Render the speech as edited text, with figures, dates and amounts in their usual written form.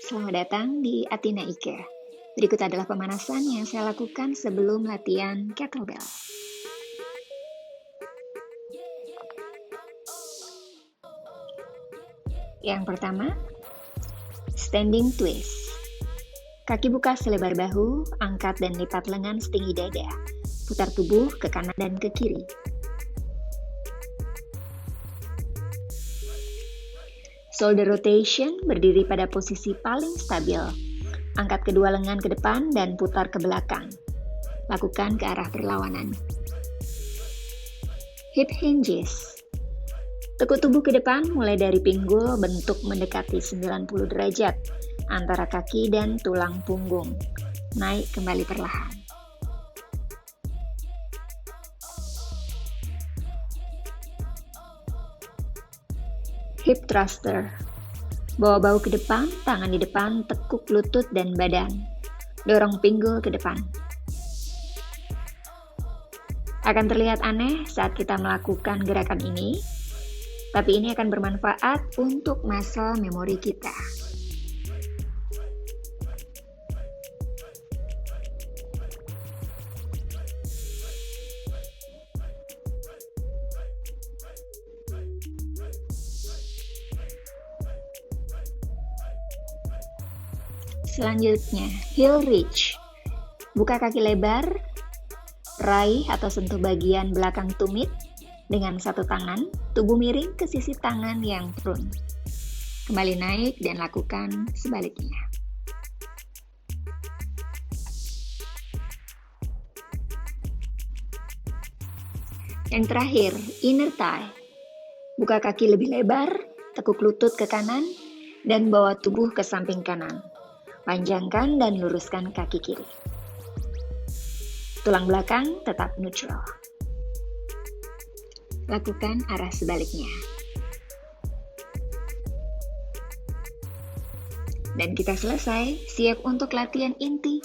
Selamat datang di Athena Ike. Berikut adalah pemanasan yang saya lakukan sebelum latihan kettlebell. Yang pertama, standing twist. Kaki buka selebar bahu, angkat dan lipat lengan setinggi dada. Putar tubuh ke kanan dan ke kiri. Shoulder rotation, berdiri pada posisi paling stabil. Angkat kedua lengan ke depan dan putar ke belakang. Lakukan ke arah berlawanan. Hip hinges. Tekuk tubuh ke depan mulai dari pinggul bentuk mendekati 90 derajat antara kaki dan tulang punggung. Naik kembali perlahan. Hip thruster. Bawa bahu ke depan, tangan di depan, tekuk lutut dan badan. Dorong pinggul ke depan. Akan terlihat aneh saat kita melakukan gerakan ini, tapi ini akan bermanfaat untuk muscle memori kita. Selanjutnya, heel reach. Buka kaki lebar, raih atau sentuh bagian belakang tumit dengan satu tangan, tubuh miring ke sisi tangan yang turun. Kembali naik dan lakukan sebaliknya. Yang terakhir, inner thigh. Buka kaki lebih lebar, tekuk lutut ke kanan, dan bawa tubuh ke samping kanan. Panjangkan dan luruskan kaki kiri. Tulang belakang tetap neutral. Lakukan arah sebaliknya. Dan kita selesai, siap untuk latihan inti.